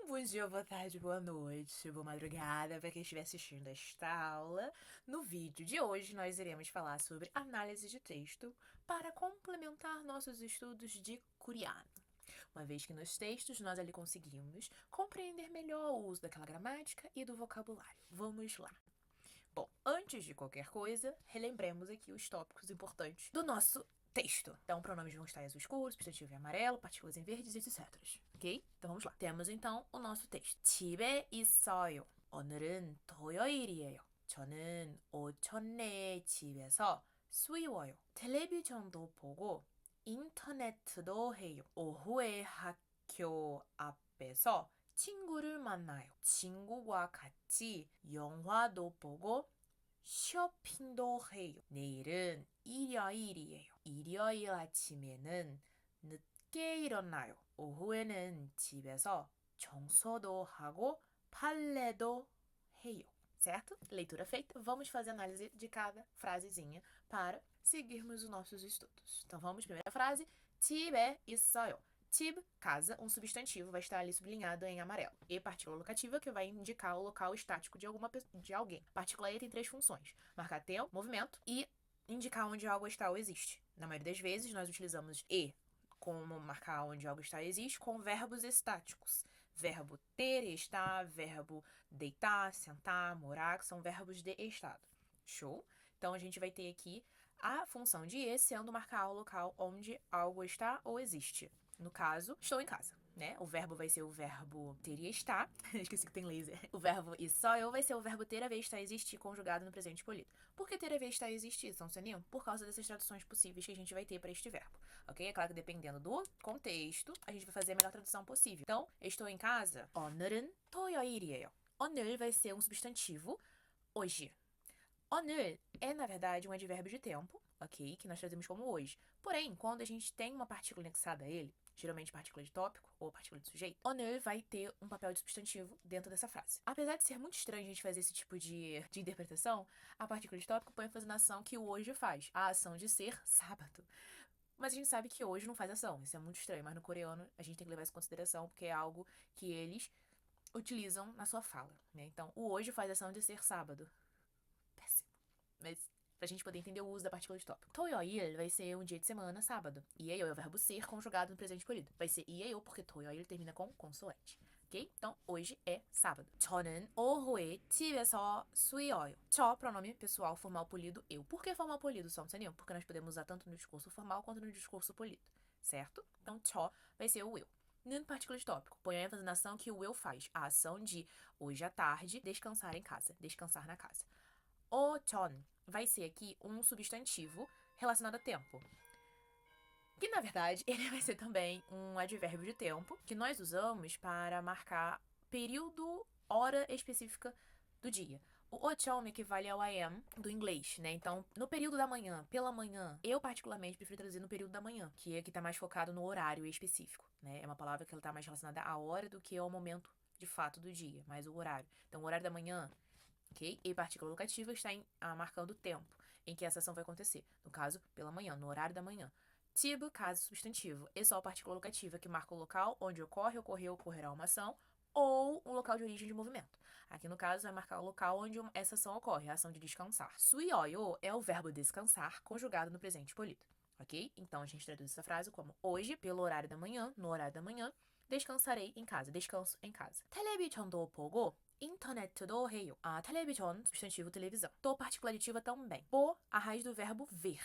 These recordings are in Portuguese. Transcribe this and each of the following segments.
Bom dia, boa tarde, boa noite, boa madrugada para quem estiver assistindo esta aula. No vídeo de hoje, nós iremos falar sobre análise de texto para complementar nossos estudos de coreano. Uma vez que nos textos nós ali conseguimos compreender melhor o uso daquela gramática e do vocabulário. Vamos lá. Bom, antes de qualquer coisa, relembremos aqui os tópicos importantes do nosso texto. Então, pronomes vão estar em azul escuro, substantivo em amarelo, partículas em verdes, etc. Ok? Então vamos lá. Temos então o nosso texto. 집에 있어요. 오늘은 토요일이에요. 저는 오천 내에 집에서 쉬워요. 텔레비전도 보고 인터넷도 해요. 오후에 학교 앞에서 친구를 만나요. 친구와 같이 영화도 보고 쇼핑도 해요. 내일은 일요일이에요. 일요일 아침에는 늦게 일어나요. 오후에는 집에서 청소도 하고 빨래도 해요. Certo? Leitura feita. Vamos fazer análise de cada frasezinha para seguirmos os nossos estudos. Então vamos, primeira frase. 집에 있어요. Tib, casa, um substantivo vai estar ali sublinhado em amarelo. E partícula locativa, que vai indicar o local estático de alguém. A partícula E tem três funções: marcar tempo, movimento e indicar onde algo está ou existe. Na maioria das vezes, nós utilizamos E como marcar onde algo está ou existe com verbos estáticos. Verbo ter e estar, verbo deitar, sentar, morar, que são verbos de estado. Show? Então, a gente vai ter aqui a função de E sendo marcar o local onde algo está ou existe. No caso, estou em casa, né? O verbo vai ser o verbo ter e estar. Esqueci que tem laser. O verbo e só eu vai ser o verbo ter, haver, estar, existir, conjugado no presente polido. Por que ter, haver, estar, existir, São Seninho? Por causa dessas traduções possíveis que a gente vai ter para este verbo, ok? É claro que dependendo do contexto, a gente vai fazer a melhor tradução possível. Então, estou em casa. 오늘은 토요일이에요. 오늘 vai ser um substantivo, hoje. 오늘 é, na verdade, um advérbio de tempo, ok? Que nós traduzimos como hoje. Porém, quando a gente tem uma partícula anexada a ele, geralmente partícula de tópico ou partícula de sujeito, 오늘 vai ter um papel de substantivo dentro dessa frase. Apesar de ser muito estranho a gente fazer esse tipo de interpretação, a partícula de tópico põe ênfase na ação que o hoje faz, a ação de ser sábado. Mas a gente sabe que hoje não faz ação, isso é muito estranho, mas no coreano a gente tem que levar isso em consideração, porque é algo que eles utilizam na sua fala, né? Então, o hoje faz ação de ser sábado. Péssimo. Mas pra gente poder entender o uso da partícula de tópico. 토요일 vai ser um dia de semana, sábado. 이에요 é o verbo ser conjugado no presente polido. Vai ser 이에요 porque 토요일 termina com consoante. Ok? Então, hoje é sábado. 저는 오후에 집에서 쉬어요. 저, pronome pessoal formal polido, eu. Por que formal polido, São Seninho? Porque nós podemos usar tanto no discurso formal quanto no discurso polido. Certo? Então, 저 vai ser o eu. No partícula de tópico, põe a ênfase na ação que o eu faz. A ação de hoje à tarde, descansar em casa. Descansar na casa. 오천 vai ser aqui um substantivo relacionado a tempo. Que, na verdade, ele vai ser também um advérbio de tempo que nós usamos para marcar período, hora específica do dia. O 오천 equivale ao I am do inglês, né? Então, no período da manhã, pela manhã, eu particularmente prefiro traduzir no período da manhã, que é que tá mais focado no horário específico, né? É uma palavra que ela tá mais relacionada à hora do que ao momento de fato do dia, mais o horário. Então, o horário da manhã, ok? E partícula locativa está marcando o tempo em que essa ação vai acontecer. No caso, pela manhã, no horário da manhã. Tibo, caso substantivo. E só a partícula locativa que marca o local onde ocorre, ocorreu, ocorrerá uma ação, ou um local de origem de movimento. Aqui, no caso, vai marcar o local onde essa ação ocorre, a ação de descansar. Suioyo é o verbo descansar, conjugado no presente polido. Ok? Então, a gente traduz essa frase como hoje, pelo horário da manhã, no horário da manhã, descansarei em casa, descanso em casa. 텔레비전도 보고 인터넷도 해요. A televisão, substantivo televisão. 또 partícula aditiva também. Bo, a raiz do verbo ver.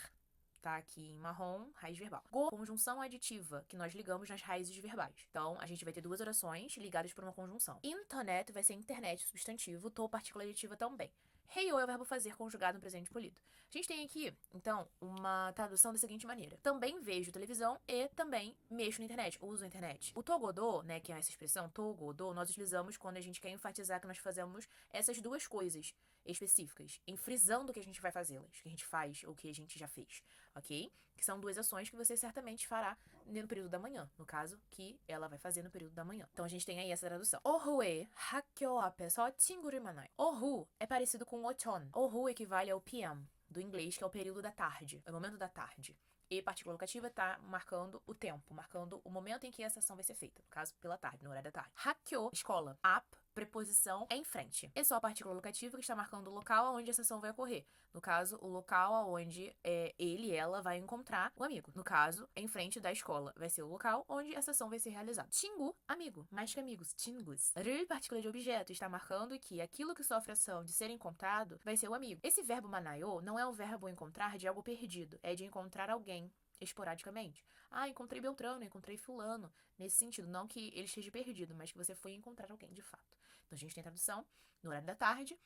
Tá aqui em marrom, raiz verbal. Go, conjunção aditiva, que nós ligamos nas raízes verbais. Então, a gente vai ter duas orações ligadas por uma conjunção. Internet vai ser internet, substantivo, tô, partícula aditiva também. Heio é o verbo fazer conjugado no presente polido. A gente tem aqui, então, uma tradução da seguinte maneira. Também vejo televisão e também mexo na internet, uso a internet. O togodô, né, que é essa expressão, togodô, nós utilizamos quando a gente quer enfatizar que nós fazemos essas duas coisas específicas, frisando que a gente vai fazê-las, que a gente faz ou que a gente já fez, ok? Que são duas ações que você certamente fará no período da manhã, no caso, que ela vai fazer no período da manhã. Então a gente tem aí essa tradução. 오후에 학교 앞에서 친구를 만나요. 오후 é parecido com 오천. 오후 equivale ao PM, do inglês, que é o período da tarde, é o momento da tarde. E partícula locativa tá marcando o tempo, marcando o momento em que essa ação vai ser feita. No caso, pela tarde, no horário da tarde. Hakyo, escola. Ap, preposição em frente. É só a partícula locativa que está marcando o local onde essa ação vai ocorrer. No caso, o local onde ele e ela vai encontrar o amigo. No caso, em frente da escola vai ser o local onde essa ação vai ser realizada. Chingu, amigo. Mais que amigos, chingus. Ru, partícula de objeto, está marcando que aquilo que sofre ação de ser encontrado vai ser o amigo. Esse verbo manayo não é o verbo encontrar de algo perdido, é de encontrar alguém esporadicamente. Ah, encontrei Beltrano, encontrei fulano. Nesse sentido, não que ele esteja perdido, mas que você foi encontrar alguém de fato. Então a gente tem tradução no horário da tarde.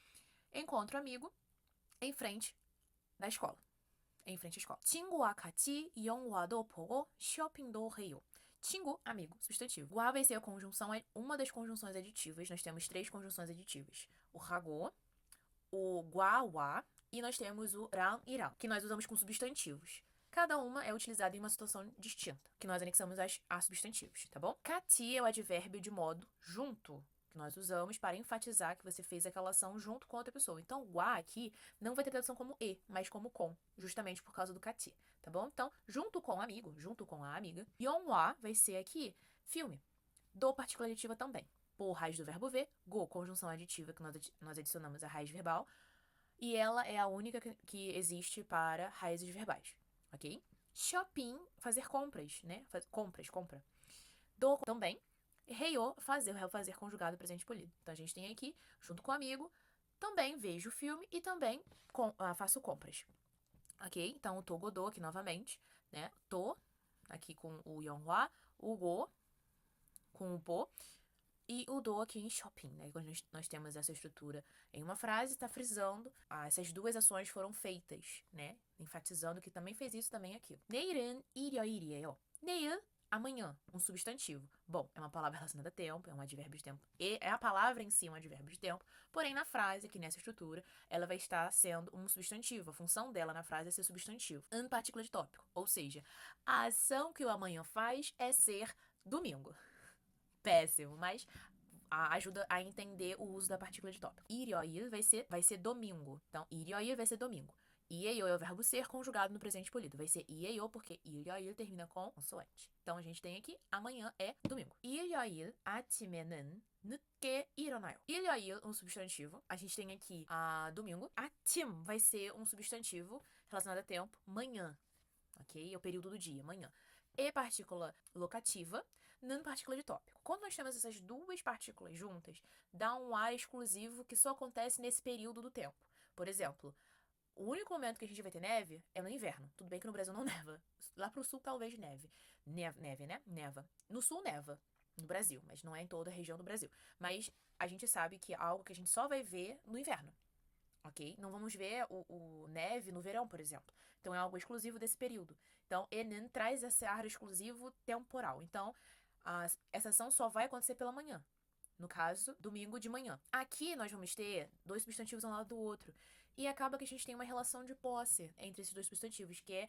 Encontro amigo em frente da escola. Em frente à escola. 친구와 같이 영화도 보고 쇼핑도 해요. 친구, amigo, substantivo. Wa vai ser a conjunção, uma das conjunções aditivas. Nós temos 3 conjunções aditivas. O hago, o guawa e nós temos o ran e ran, que nós usamos com substantivos. Cada uma é utilizada em uma situação distinta, que nós anexamos a substantivos, tá bom? Kati é o advérbio de modo junto, que nós usamos para enfatizar que você fez aquela ação junto com outra pessoa. Então, wa aqui não vai ter tradução como e, mas como com, justamente por causa do kati, tá bom? Então, junto com o amigo, junto com a amiga. Yonwa vai ser aqui filme. Do partícula aditiva também. Por raiz do verbo ver, go, conjunção aditiva que nós adicionamos a raiz verbal. E ela é a única que existe para raízes verbais, ok? Shopping, fazer compras, né? Compra. Do também. Heio, fazer conjugado presente polido. Então a gente tem aqui, junto com o amigo, também vejo o filme e também faço compras. Ok? Então o to godo aqui novamente, né? To, aqui com o yonghwa, o go com o po, e o do aqui em shopping, né? Quando nós temos essa estrutura em uma frase, está frisando essas duas ações foram feitas, né? Enfatizando que também fez isso, também aquilo. 내일은 일요일이에요. 내일, amanhã, um substantivo. Bom, é uma palavra relacionada a tempo, é um advérbio de tempo. E é a palavra em si um advérbio de tempo. Porém, na frase, aqui nessa estrutura, ela vai estar sendo um substantivo. A função dela na frase é ser substantivo. Em partícula de tópico. Ou seja, a ação que o amanhã faz é ser domingo. Péssimo, mas ajuda a entender o uso da partícula de tópico. Irioir vai ser domingo. Então, irioir vai ser domingo. Ieyo é o verbo ser conjugado no presente polido. Vai ser ieyo porque irioir termina com consoante. Então, a gente tem aqui, amanhã é domingo. 일요일 아침에는 늦게 일어나요. 일요일, um substantivo. A gente tem aqui domingo. 아침 vai ser um substantivo relacionado a tempo. Manhã. Ok? É o período do dia, manhã. E partícula locativa, não partícula de tópico. Quando nós temos essas duas partículas juntas, dá um ar exclusivo que só acontece nesse período do tempo. Por exemplo, o único momento que a gente vai ter neve é no inverno. Tudo bem que no Brasil não neva. Lá pro sul talvez neve. Neve, né? Neva. No sul neva. No Brasil, mas não é em toda a região do Brasil. Mas a gente sabe que é algo que a gente só vai ver no inverno. Ok? Não vamos ver o neve no verão, por exemplo. Então é algo exclusivo desse período. Então, Enem traz esse ar exclusivo temporal. Então, essa ação só vai acontecer pela manhã. No caso, domingo de manhã. Aqui nós vamos ter 2 substantivos um lado do outro. E acaba que a gente tem uma relação de posse entre esses 2 substantivos, que é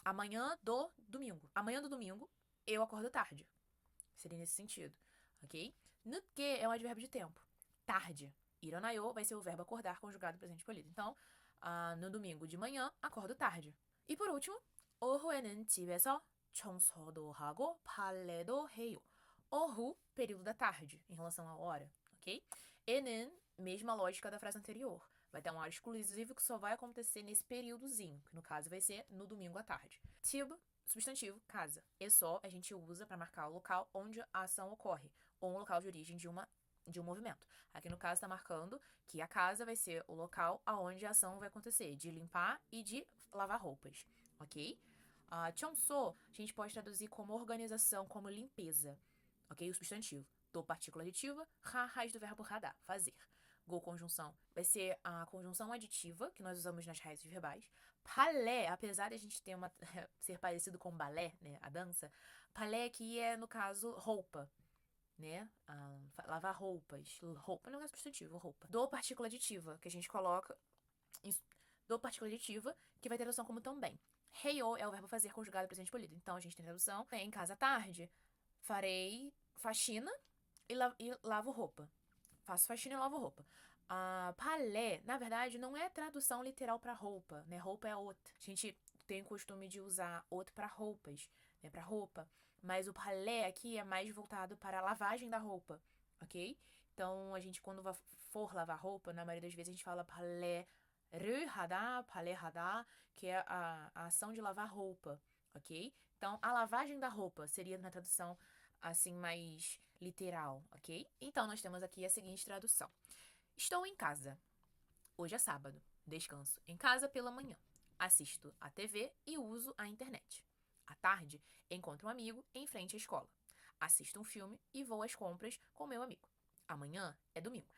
amanhã do domingo. Amanhã do domingo, eu acordo tarde. Seria nesse sentido, ok? Nutke é um advérbio de tempo. Tarde. Iranayo vai ser o verbo acordar conjugado presente polido. Então, no domingo de manhã, acordo tarde. E por último, 오후에는 집에서 청소도 하고 빨래도 해요. 오후, período da tarde, em relação à hora, ok? 에는, mesma lógica da frase anterior. Vai ter um ar exclusivo que só vai acontecer nesse períodozinho, que no caso vai ser no domingo à tarde. 집, substantivo, casa. E só a gente usa para marcar o local onde a ação ocorre, ou o local de origem de um movimento. Aqui no caso está marcando que a casa vai ser o local aonde a ação vai acontecer, de limpar e de lavar roupas, ok? 청소, a gente pode traduzir como organização, como limpeza, ok? O substantivo. Do, partícula aditiva, raiz do verbo radar, fazer. Go, conjunção, vai ser a conjunção aditiva que nós usamos nas raízes verbais. Palé, apesar de a gente ter ser parecido com balé, né, a dança, palé aqui é, no caso, roupa, né? Lavar roupas. Roupa não é substantivo, roupa. Do, partícula aditiva, que a gente coloca. Do, partícula aditiva, que vai ter tradução como também. Heio é o verbo fazer conjugado presente polido. Então a gente tem tradução. Em casa à tarde, farei faxina e lavo roupa. Faço faxina e lavo roupa. Palé, na verdade, não é tradução literal para roupa, né? Roupa é outra. A gente tenho costume de usar outro para roupas, né, para roupa. Mas o palé aqui é mais voltado para a lavagem da roupa, ok? Então, a gente, quando for lavar roupa, na maioria das vezes a gente fala palé hadá, que é a ação de lavar roupa, ok? Então, a lavagem da roupa seria na tradução assim mais literal, ok? Então, nós temos aqui a seguinte tradução: estou em casa. Hoje é sábado. Descanso em casa pela manhã. Assisto a TV e uso a internet. À tarde, encontro um amigo em frente à escola. Assisto um filme e vou às compras com meu amigo. Amanhã é domingo.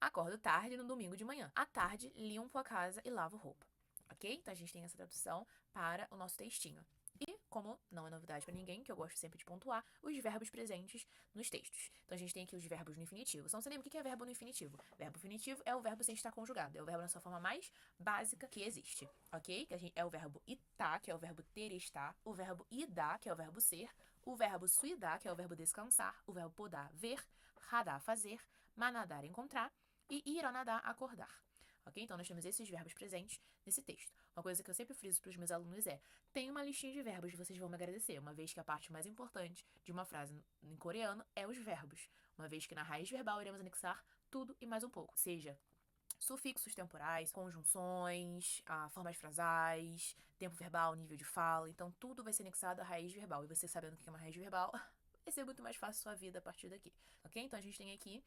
Acordo tarde no domingo de manhã. À tarde, limpo a casa e lavo roupa. Ok? Então a gente tem essa tradução para o nosso textinho. E, como não é novidade para ninguém, que eu gosto sempre de pontuar, os verbos presentes nos textos. Então a gente tem aqui os verbos no infinitivo. Então você lembra o que é verbo no infinitivo? Verbo infinitivo é o verbo sem estar conjugado. É o verbo na sua forma mais básica que existe, ok? É o verbo itar, que é o verbo ter e estar. O verbo idar, que é o verbo ser. O verbo suidar, que é o verbo descansar. O verbo podar, ver. Radar, fazer. Manadar, encontrar. E ir a nadar, acordar. Ok? Então nós temos esses verbos presentes nesse texto. Uma coisa que eu sempre friso para os meus alunos é: tem uma listinha de verbos, vocês vão me agradecer, uma vez que a parte mais importante de uma frase em coreano é os verbos, uma vez que na raiz verbal iremos anexar tudo e mais um pouco, seja sufixos temporais, conjunções, formas frasais, tempo verbal, nível de fala. Então tudo vai ser anexado à raiz verbal. E você sabendo o que é uma raiz verbal, vai ser muito mais fácil a sua vida a partir daqui, ok? Então a gente tem aqui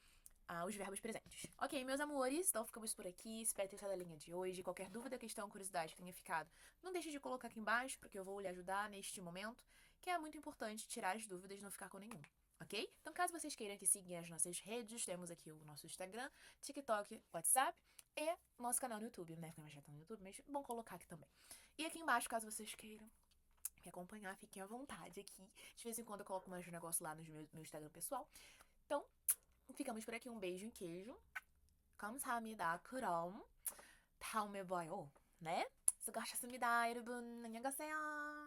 os verbos presentes. Ok, meus amores, então ficamos por aqui. Espero ter gostado da linha de hoje. Qualquer dúvida, questão, curiosidade que tenha ficado, não deixe de colocar aqui embaixo, porque eu vou lhe ajudar neste momento, que é muito importante tirar as dúvidas e não ficar com nenhuma. Ok? Então, caso vocês queiram que sigam as nossas redes, temos aqui o nosso Instagram, TikTok, WhatsApp e nosso canal no YouTube, né? Porque já tá no YouTube, mas é bom colocar aqui também. E aqui embaixo, caso vocês queiram me acompanhar, fiquem à vontade aqui. De vez em quando eu coloco mais negócio lá no meu Instagram pessoal. Então, ficamos por aqui. Um beijo e queijo. 감사합니다. 그럼 다음에 봐요. 네? 수고하셨습니다, 여러분. 안녕히 가세요.